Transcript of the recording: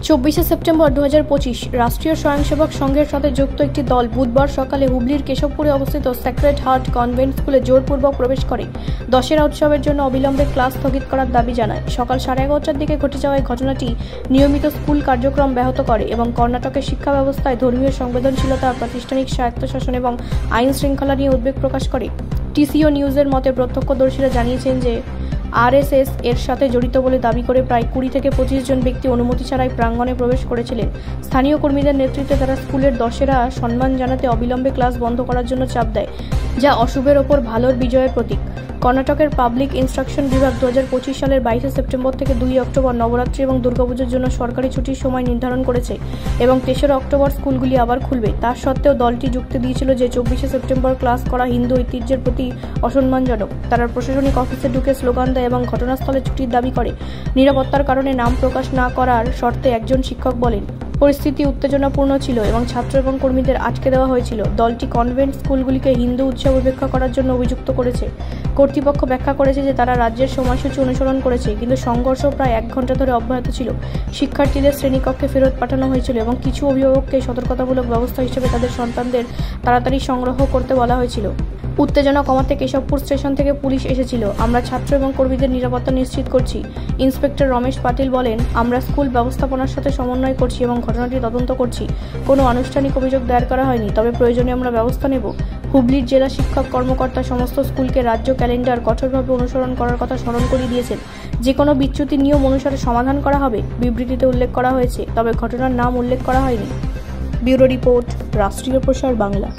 24শে September 2025 রাষ্ট্রীয় স্বয়ংসেবক সংঘের সাথে যুক্ত একটি দল বুধবার সকালে হুগলির কেশবপুরে অবস্থিত সেক্রেড হার্ট কনভেন্ট স্কুলে জোরপূর্বক প্রবেশ করে দশেরা উৎসবের জন্য অবিলম্বে ক্লাস স্থগিত করার দাবি জানায়। সকাল 11:30টার দিকে ঘটে যাওয়া এই ঘটনাটি নিয়মিত স্কুল কার্যক্রম ব্যাহত করে এবং কর্ণাটকের শিক্ষা ব্যবস্থায় ধর্মীয় সংবেদনশীলতা, প্রাতিষ্ঠানিক স্বায়ত্তশাসন এবং আইন শৃঙ্খলা নিয়ে উদ্বেগ প্রকাশ করে। টিসিও নিউজের মতে প্রত্যক্ষদর্শীরা জানিয়েছেন যে আরএসএস এর সাথে জড়িত বলে দাবি করে প্রায় 20 থেকে 25 জন ব্যক্তি অনুমতি ছাড়াই প্রাঙ্গণে প্রবেশ করেছিলেন। স্থানীয় কর্মীদের নেতৃত্বে তারা স্কুলের দশেরা সম্মান জানাতে অবিলম্বে ক্লাস বন্ধ করার জন্য চাপ দেয়, যা অশুভের ওপর ভালোর বিজয়ের প্রতীক। কর্ণাটকের পাবলিক ইনস্ট্রাকশন বিভাগ 2025 সালের 22শে সেপ্টেম্বর থেকে 2 অক্টোবর নবরাত্রি এবং দুর্গাপুজোর জন্য সরকারি ছুটির সময় নির্ধারণ করেছে এবং 3রা অক্টোবর স্কুলগুলি আবার খুলবে। তার সত্ত্বেও দলটি যুক্তি দিয়েছিল যে 24শে সেপ্টেম্বর ক্লাস করা হিন্দু ঐতিহ্যের প্রতি অসম্মানজনক। তারা প্রশাসনিক অফিসে ঢুকে স্লোগান দেয় এবং ঘটনাস্থলে ছুটির দাবি করে। নিরাপত্তার কারণে নাম প্রকাশ না করার শর্তে একজন শিক্ষক বলেন, পরিস্থিতি উত্তেজনাপূর্ণ ছিল এবং ছাত্র এবং কর্মীদের আটকে দেওয়া হয়েছিল। দলটি কনভেন্ট স্কুলগুলিকে হিন্দু উৎসব উপেক্ষা করার জন্য অভিযুক্ত করেছে। কর্তৃপক্ষ ব্যাখ্যা করেছে যে তারা রাজ্যের সময়সূচি অনুসরণ করেছে, কিন্তু সংঘর্ষ প্রায় 1 ঘন্টা ধরে অব্যাহত ছিল। শিক্ষার্থীদের শ্রেণীকক্ষে ফেরত পাঠানো হয়েছিল এবং কিছু অভিভাবককে সতর্কতামূলক ব্যবস্থা হিসেবে তাদের সন্তানদের তাড়াতাড়ি সংগ্রহ করতে বলা হয়েছিল। উত্তেজনা কমাতে কেশবপুর স্টেশন থেকে পুলিশ এসেছিল। আমরা ছাত্র এবং কর্মীদের নিরাপত্তা নিশ্চিত করছি। ইন্সপেক্টর রমেশ পাতিল বলেন, আমরা স্কুল ব্যবস্থাপনার সাথে সমন্বয় করছি এবং ঘটনাটি তদন্ত করছি। কোনো আনুষ্ঠানিক অভিযোগ দায়ের করা হয়নি, তবে প্রয়োজনে আমরা ব্যবস্থা নেব। হুগলির জেলা শিক্ষক কর্মকর্তা সমস্ত স্কুলকে রাজ্য ক্যালেন্ডার কঠোরভাবে অনুসরণ করার কথা স্মরণ করিয়ে দিয়েছেন। যে কোনো বিচ্যুতি নিয়ম অনুসারে সমাধান করা হবে, বিবৃতিতে উল্লেখ করা হয়েছে, তবে ঘটনার নাম উল্লেখ করা হয়নি। ব্যুরো রিপোর্ট, রাষ্ট্রীয় প্রসার বাংলা।